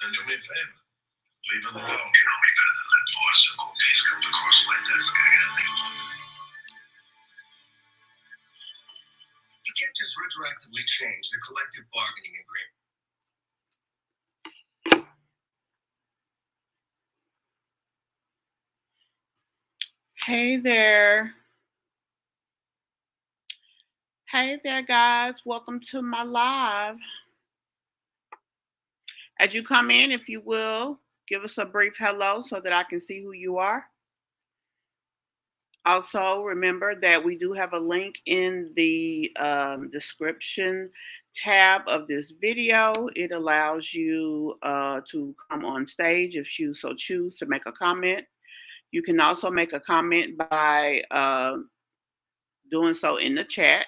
then do me a favor. Leave it alone. You know me better than that, boss. A cold case comes across my desk. I gotta take a look. You can't just retroactively change the collective bargaining agreement. Hey there. Hey there, guys. Welcome to my live. As you come in, if you will, give us a brief hello so that I can see who you are. Also, remember that we do have a link in the description tab of this video. It allows you to come on stage if you so choose to make a comment. You can also make a comment by doing so in the chat.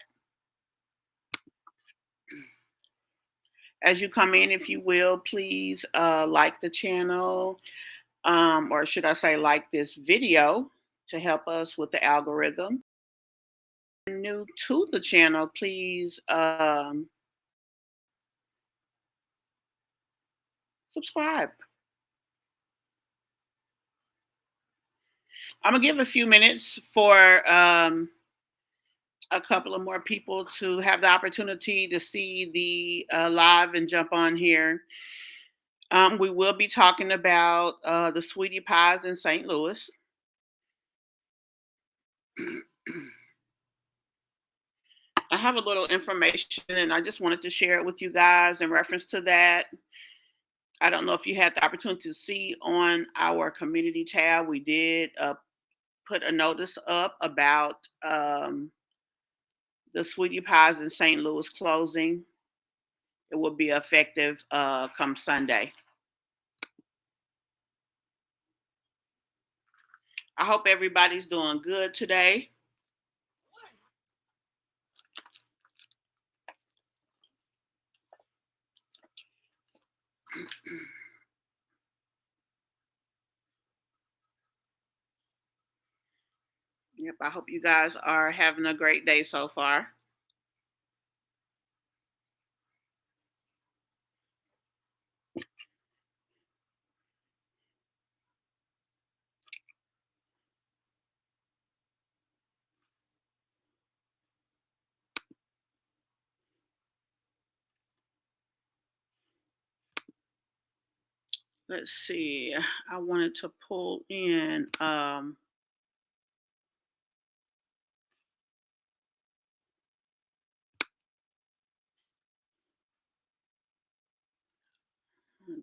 As you come in, if you will, please like the channel, or should I say like this video to help us with the algorithm. New to the channel, please subscribe. I'm gonna give a few minutes for a couple of more people to have the opportunity to see the live and jump on here. We will be talking about the sweetie pies in St. Louis. I have a little information and I just wanted to share it with you guys in reference to that. I don't know if you had the opportunity to see on our community tab, we did put a notice up about the Sweetie Pies in St. Louis closing. It will be effective come Sunday. I hope everybody's doing good today. Yep, I hope you guys are having a great day so far. Let's see. I wanted to pull in I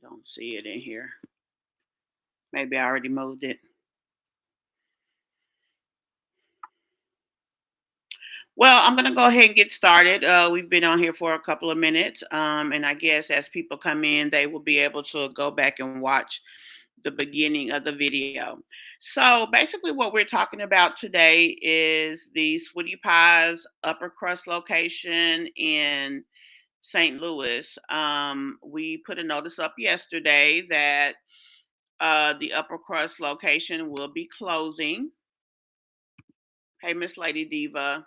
don't see it in here. Maybe I already moved it. Well, I'm going to go ahead and get started. We've been on here for a couple of minutes, and I guess as people come in, they will be able to go back and watch the beginning of the video. So basically, what we're talking about today is the Sweetie Pies Upper Crust location in St. Louis. We put a notice up yesterday that the Upper Crust location will be closing. Hey, Miss Lady Diva.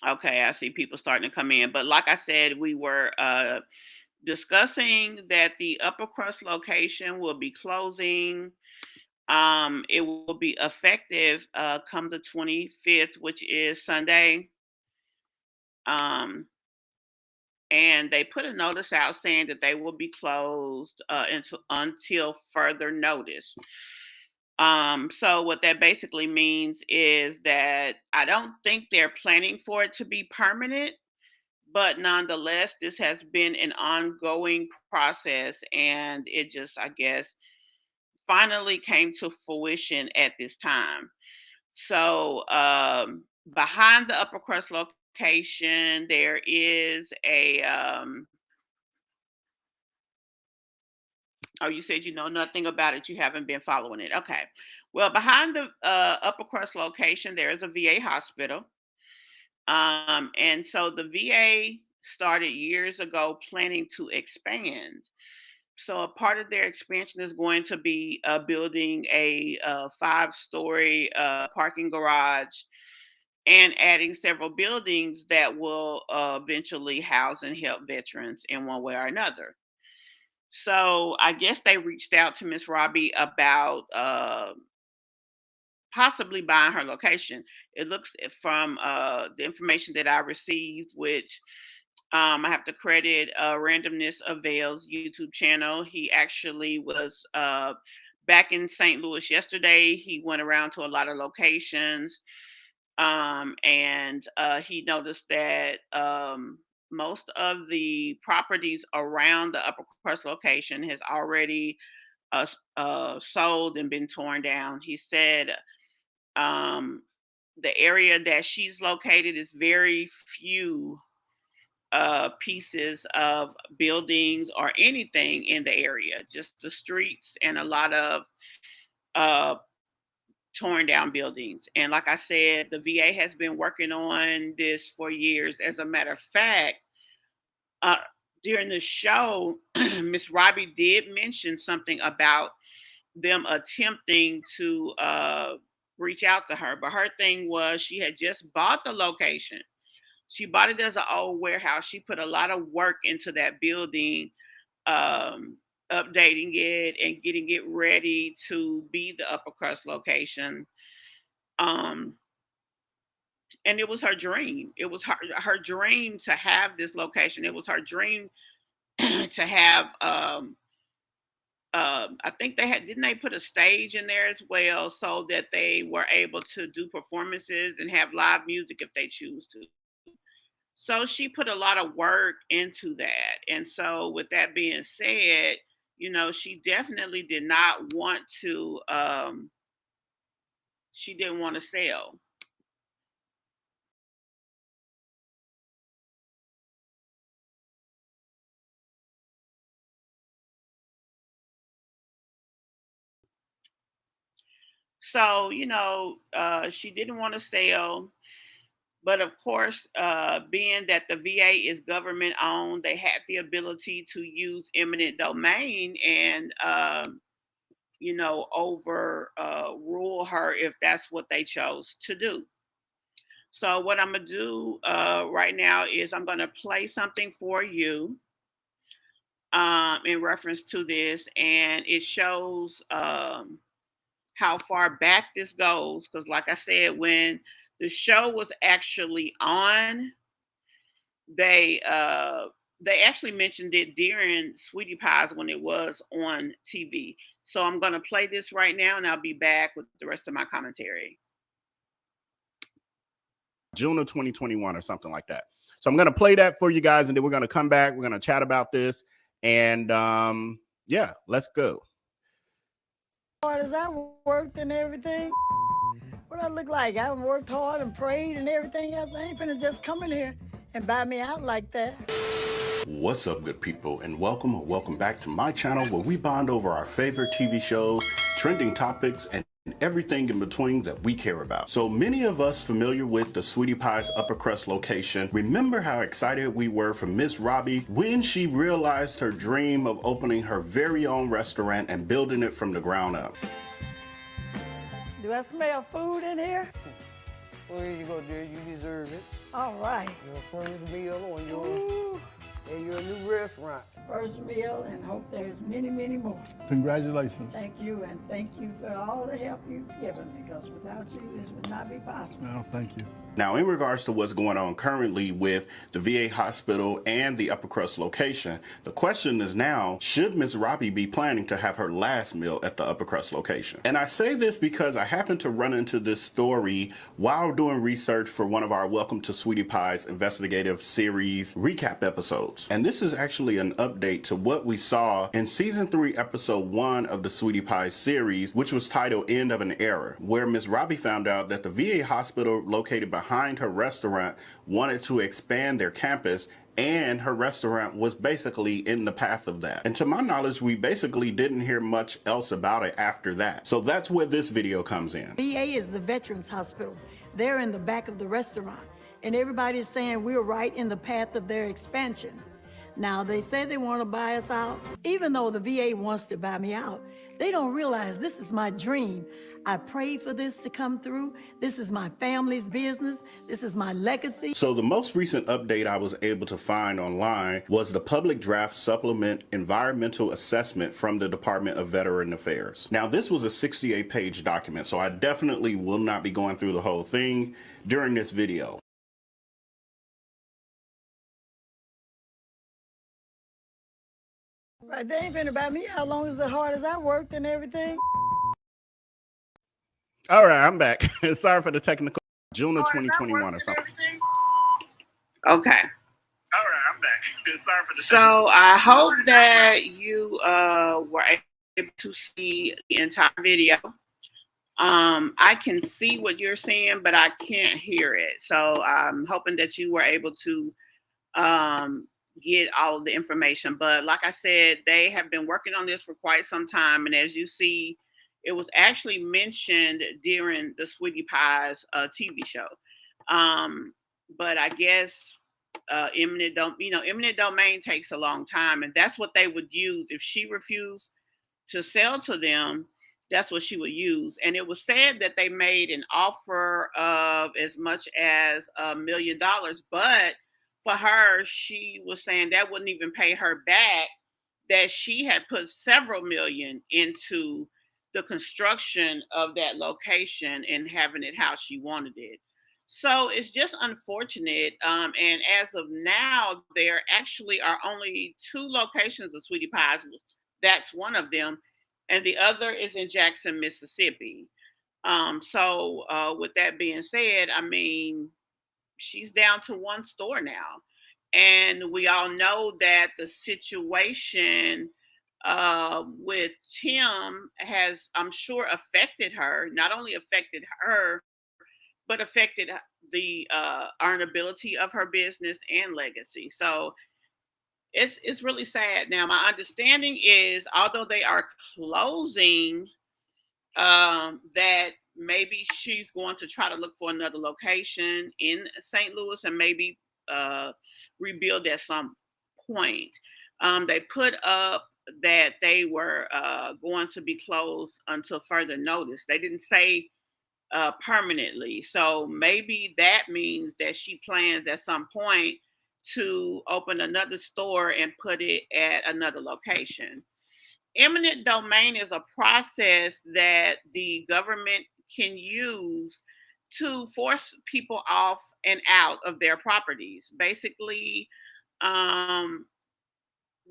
Okay, I see people starting to come in. But like I said, we were discussing that the Upper Crust location will be closing. It will be effective come the 25th, which is Sunday. And they put a notice out saying that they will be closed until further notice. So what that basically means is that I don't think they're planning for it to be permanent, but nonetheless, this has been an ongoing process, and it just, I guess, finally came to fruition at this time. So behind the Upper Crust location, there is a. Oh, you said you know nothing about it. You haven't been following it. Okay. Well, behind the Upper Crust location, there is a VA hospital. And so the VA started years ago planning to expand. So a part of their expansion is going to be building a 5-story parking garage and adding several buildings that will eventually house and help veterans in one way or another. So I guess they reached out to Miss Robbie about possibly buying her location. It looks from the information that I received, which I have to credit Randomness Avails YouTube channel. He actually was back in St. Louis yesterday. He went around to a lot of locations, and he noticed that most of the properties around the Upper Crust location has already sold and been torn down. He said um, the area that she's located is very few pieces of buildings or anything in the area, just the streets and a lot of uh, torn down buildings. And like I said, the VA has been working on this for years. As a matter of fact, uh, during the show, Miss Robbie did mention something about them attempting to reach out to her. But her thing was she had just bought the location. She bought it as an old warehouse. She put a lot of work into that building, um, updating it and getting it ready to be the Upper Crust location. Um, and it was her dream. It was her dream to have this location. It was her dream to have I think they had, didn't they put a stage in there as well so that they were able to do performances and have live music if they choose to. So she put a lot of work into that. And so with that being said, she definitely did not want to she didn't want to sell. So, she didn't want to sell. But of course, being that the VA is government owned, they had the ability to use eminent domain and, over rule her if that's what they chose to do. So what I'm gonna do right now is I'm gonna play something for you in reference to this, and it shows how far back this goes. Because, like I said, when the show was actually on, they uh they actually mentioned it during Sweetie Pies when it was on TV. So I'm gonna play this right now, and I'll be back with the rest of my commentary. June of 2021 or something like that. So I'm going to play that for you guys, and then we're going to come back. We're going to chat about this. And yeah, let's go. Hard as I worked and everything, what I look like? I worked hard and prayed and everything else. I ain't finna just come in here and buy me out like that. What's up, good people, and welcome back to my channel where we bond over our favorite TV shows, trending topics, and everything in between that we care about. So many of us familiar with the Sweetie Pie's Upper Crust location remember how excited we were for Miss Robbie when she realized her dream of opening her very own restaurant and building it from the ground up. Do I smell food in here? Well, here you go, dear. You deserve it. All right. Your first meal on your Ooh, and your new restaurant. first meal, and hope there's many, many more. Congratulations. Thank you, and thank you for all the help you've given me, because without you, this would not be possible. Well, thank you. Now, in regards to what's going on currently with the VA hospital and the Upper Crust location, the question is now, should Miss Robbie be planning to have her last meal at the Upper Crust location? And I say this because I happened to run into this story while doing research for one of our Welcome to Sweetie Pie's investigative series recap episodes. And this is actually an update to what we saw in season 3, episode 1 of the Sweetie Pie series, which was titled End of an Era, where Miss Robbie found out that the VA hospital located behind her restaurant wanted to expand their campus, and her restaurant was basically in the path of that. And to my knowledge, we basically didn't hear much else about it after that. So that's where this video comes in. VA is the Veterans Hospital. They're in the back of the restaurant, and everybody's saying we're right in the path of their expansion. Now, they say they want to buy us out. Even though the VA wants to buy me out, they don't realize this is my dream. I prayed for this to come through. This is my family's business. This is my legacy. So the most recent update I was able to find online was the Public Draft Supplement Environmental Assessment from the Department of Veteran Affairs. Now, this was a 68-page document, so I definitely will not be going through the whole thing during this video. Right, they ain't been about me how long as hard as I worked and everything. All right, I'm back. Sorry for the technical. June of 2021 or something. Okay. All right, I'm back. Sorry for the So I hope that you were able to see the entire video. I can see what you're saying, but I can't hear it. So I'm hoping that you were able to get all of the information. But like I said, they have been working on this for quite some time. And as you see, it was actually mentioned during the Sweetie Pie's TV show. But I guess eminent domain takes a long time. And that's what they would use. If she refused to sell to them, that's what she would use. And it was said that they made an offer of as much as $1 million, but for her, she was saying that wouldn't even pay her back, that she had put several million into the construction of that location and having it how she wanted it. So it's just unfortunate. And as of now, there actually are only 2 locations of Sweetie Pies. That's one of them. And the other is in Jackson, Mississippi. So with that being said, I mean, she's down to 1 store now. And we all know that the situation with Tim has, I'm sure, affected her, not only affected her, but affected the earnability of her business and legacy. So it's really sad. Now, my understanding is, although they are closing, that maybe she's going to try to look for another location in St. Louis and maybe rebuild at some point. They put up that they were going to be closed until further notice. They didn't say permanently. So maybe that means that she plans at some point to open another store and put it at another location. Eminent domain is a process that the government can use to force people off and out of their properties. Basically,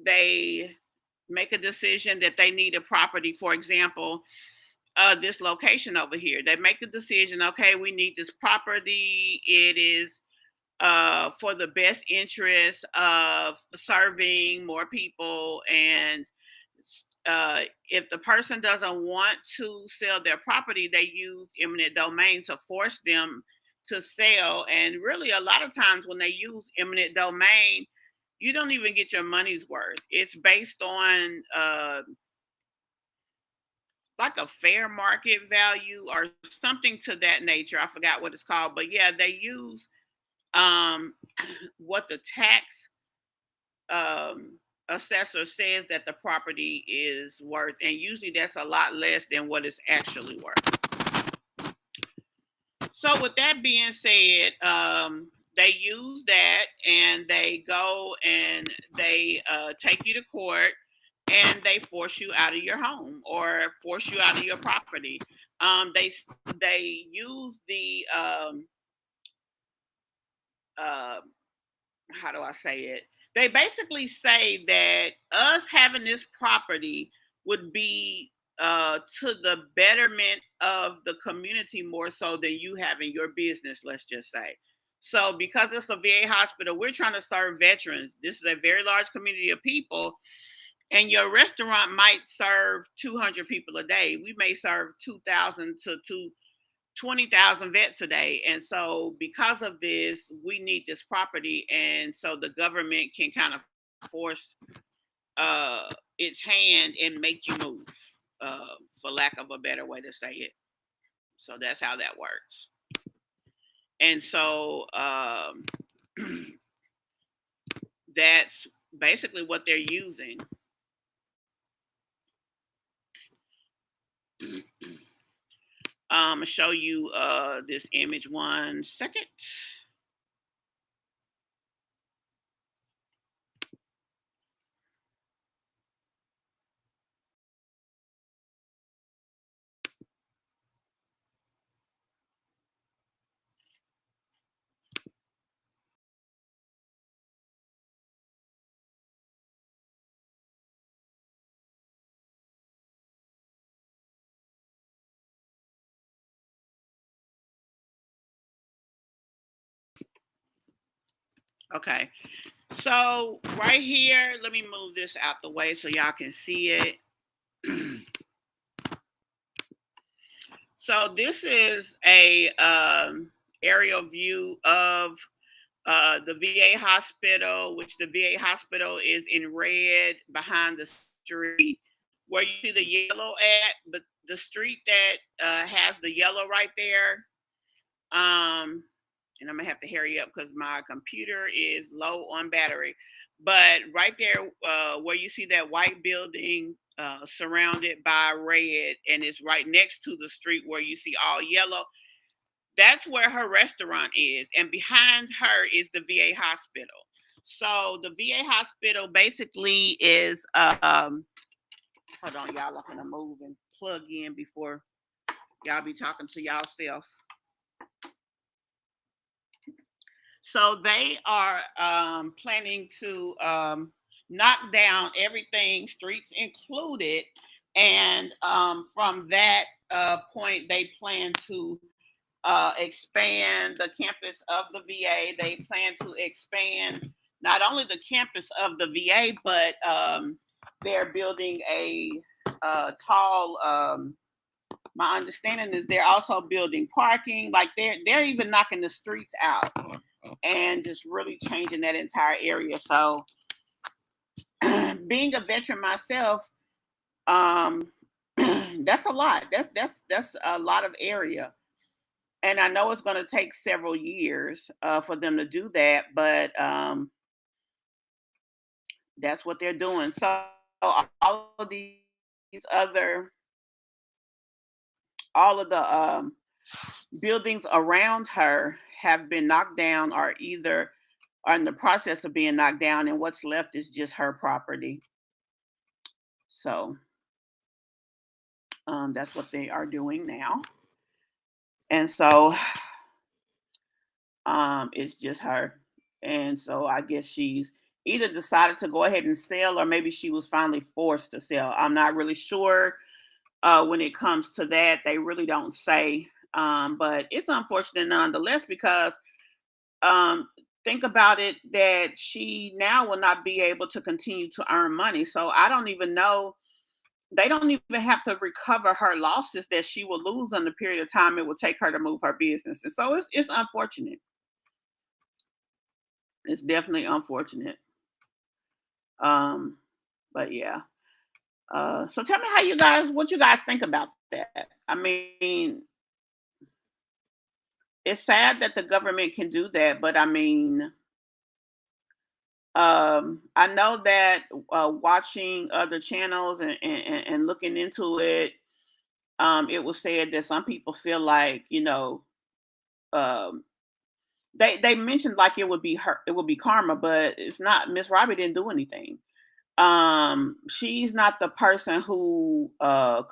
they make a decision that they need a property. For example, this location over here. They make the decision, okay, we need this property. It is for the best interest of serving more people. And if the person doesn't want to sell their property, they use eminent domain to force them to sell. And really, a lot of times when they use eminent domain, you don't even get your money's worth. It's based on like a fair market value or something to that nature. I forgot what it's called, but yeah, they use what the tax assessor says that the property is worth, and usually that's a lot less than what it's actually worth. So with that being said, they use that and they go and they take you to court and they force you out of your home or force you out of your property. They use the how do I say it? They basically say that us having this property would be to the betterment of the community more so than you having your business, let's just say. So because it's a VA hospital, we're trying to serve veterans. This is a very large community of people, and your restaurant might serve 200 people a day. We may serve 2,000 to 20,000 vets a day. And so because of this, we need this property. And so the government can kind of force its hand and make you move, for lack of a better way to say it. So that's how that works. And so that's basically what they're using. Show you this image 1 second. Okay, so right here, let me move this out the way so y'all can see it. So this is a aerial view of the VA hospital, which the VA hospital is in red behind the street. Where you see the yellow at, but the street that has the yellow right there. And I'm gonna have to hurry up because my computer is low on battery. But right there, where you see that white building surrounded by red, and it's right next to the street where you see all yellow, that's where her restaurant is. And behind her is the VA hospital. So the VA hospital basically is, hold on, y'all, I'm gonna move and plug in before y'all be talking to y'all self. So they are planning to knock down everything, streets included. And from that point, they plan to expand the campus of the VA. They plan to expand not only the campus of the VA, but they're building a tall. My understanding is they're also building parking. Like they're even knocking the streets out and just really changing that entire area. So, being a veteran myself, that's a lot. That's a lot of area, and I know it's going to take several years for them to do that. But that's what they're doing. So all of these other, all of the buildings around her have been knocked down, or either are in the process of being knocked down, and what's left is just her property. So that's what they are doing now. And so it's just her. And so I guess she's either decided to go ahead and sell, or maybe she was finally forced to sell. I'm not really sure when it comes to that. They really don't say. But it's unfortunate nonetheless, because um, think about it, that she now will not be able to continue to earn money. So I don't even know. They don't even have to recover her losses that she will lose in the period of time it will take her to move her business. And so it's unfortunate. It's definitely unfortunate. Um, but yeah. So tell me what you guys think about that. I mean, it's sad that the government can do that, but I mean, I know that watching other channels and looking into it, it was said that some people feel like, um, they mentioned like it would be her, it would be karma, but it's not. Miss Robbie didn't do anything. She's not the person who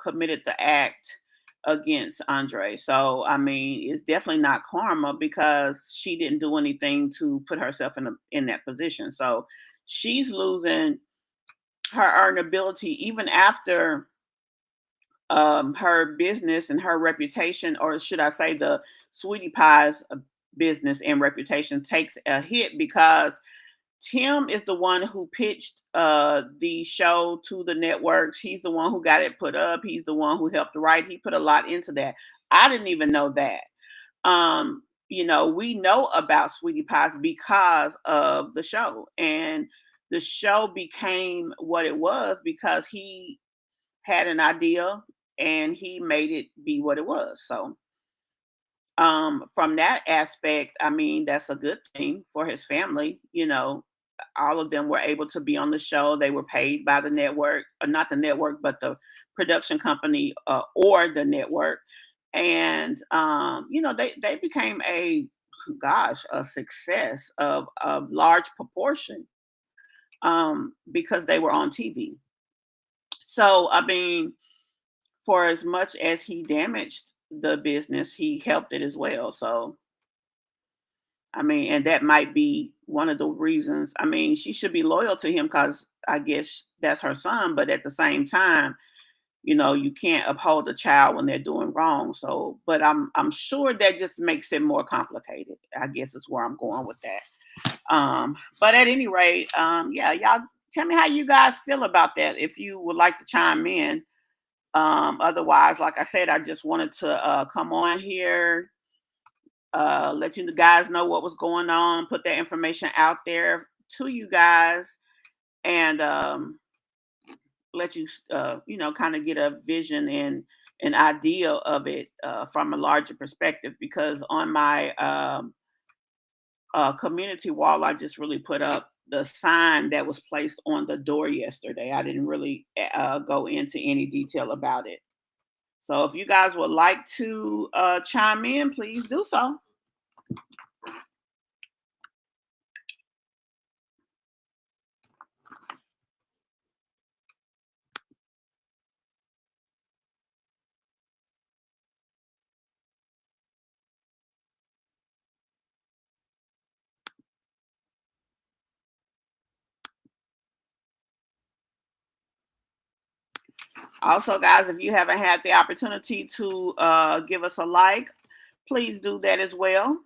committed the act against Andre. So I mean, it's definitely not karma, because she didn't do anything to put herself in that position. So she's losing her earnability even after her business and her reputation, or should I say, the Sweetie Pie's business and reputation takes a hit, because Tim is the one who pitched the show to the networks. He's the one who got it put up. He's the one who helped write. He put a lot into that. I didn't even know that. We know about Sweetie Pies because of the show. And the show became what it was because he had an idea and he made it be what it was. So from that aspect, I mean, that's a good thing for his family. all of them were able to be on the show. They were paid by the network, not the network, but the production company or the network. And they became a success of large proportion because they were on TV. So I mean, for as much as he damaged the business, he helped it as well. So I mean, and that might be one of the reasons. I mean, she should be loyal to him because I guess that's her son. But at the same time, you can't uphold a child when they're doing wrong. So, but I'm sure that just makes it more complicated. I guess is where I'm going with that. But at any rate, yeah, y'all tell me how you guys feel about that. If you would like to chime in. Otherwise, like I said, I just wanted to come on here, let you guys know what was going on, put that information out there to you guys, and let you, kind of get a vision and an idea of it from a larger perspective. Because on my community wall, I just really put up the sign that was placed on the door yesterday. I didn't really go into any detail about it. So if you guys would like to chime in, please do so. Also, guys, if you haven't had the opportunity to give us a like, please do that as well.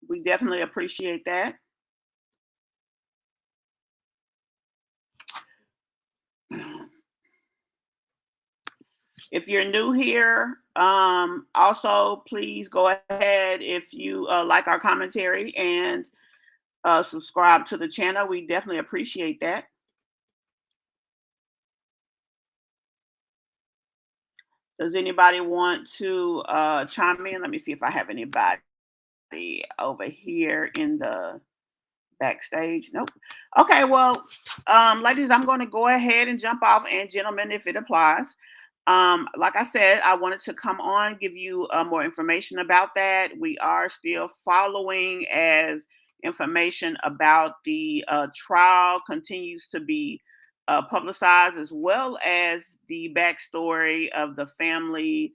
We definitely appreciate that. If you're new here, also please go ahead if you like our commentary and subscribe to the channel. We definitely appreciate that. Does anybody want to chime in? Let me see if I have anybody over here in the backstage. Nope. Okay, well, ladies, I'm going to go ahead and jump off, and gentlemen, if it applies. Like I said, I wanted to come on, give you more information about that. We are still following as information about the trial continues to be publicized, as well as the backstory of the family,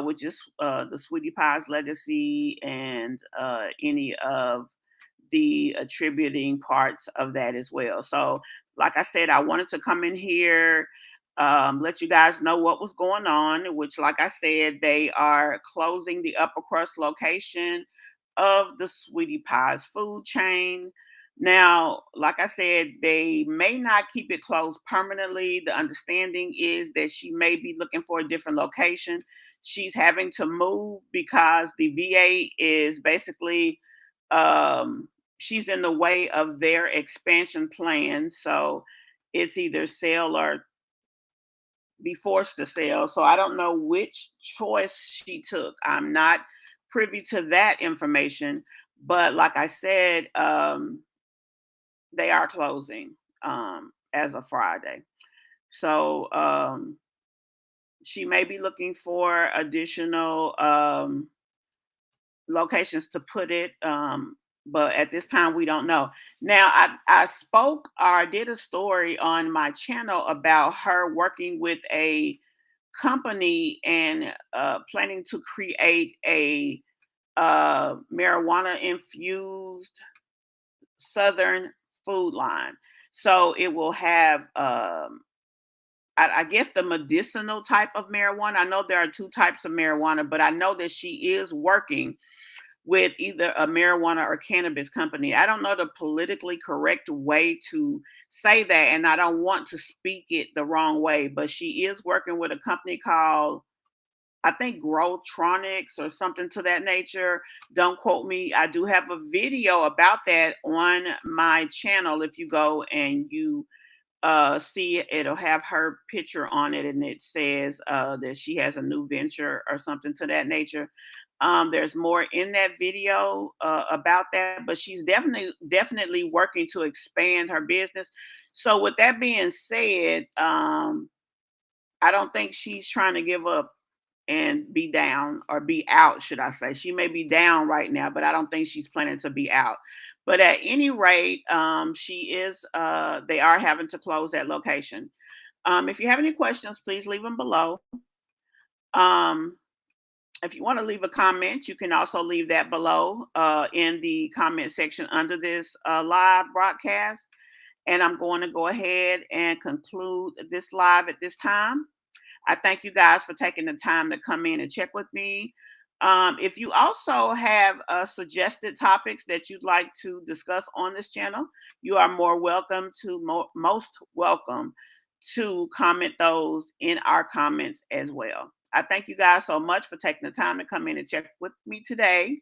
which is the Sweetie Pie's legacy, and any of the attributing parts of that as well. So, like I said, I wanted to come in here, let you guys know what was going on, which, like I said, they are closing the Upper Crust location of the Sweetie Pie's food chain. Now, like I said, they may not keep it closed permanently. The understanding is that she may be looking for a different location. She's having to move because the VA is basically she's in the way of their expansion plan. So it's either sell or be forced to sell. So I don't know which choice she took. I'm not privy to that information. But like I said, they are closing as of Friday. So she may be looking for additional locations to put it. But at this time, we don't know. Now, I spoke or I did a story on my channel about her working with a company and planning to create a marijuana infused Southern food line. So it will have, I guess, the medicinal type of marijuana. I know there are two types of marijuana, but I know that she is working with either a marijuana or cannabis company. I don't know the politically correct way to say that, and I don't want to speak it the wrong way, but she is working with a company called, I think, Growtronics or something to that nature. Don't quote me. I do have a video about that on my channel. If you go and you see it, it'll have her picture on it, and it says that she has a new venture or something to that nature. There's more in that video about that, but she's definitely working to expand her business. So with that being said, I don't think she's trying to give up and be down, or be out, should I say. She may be down right now, but I don't think she's planning to be out. But at any rate, she is, they are having to close that location. If you have any questions, please leave them below. Um, if you want to leave a comment, you can also leave that below in the comment section under this live broadcast. And I'm going to go ahead and conclude this live at this time. I thank you guys for taking the time to come in and check with me. If you also have suggested topics that you'd like to discuss on this channel, you are most welcome to comment those in our comments as well. I thank you guys so much for taking the time to come in and check with me today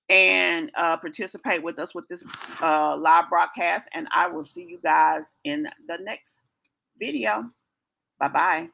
and participate with us with this live broadcast. And I will see you guys in the next video. Bye-bye.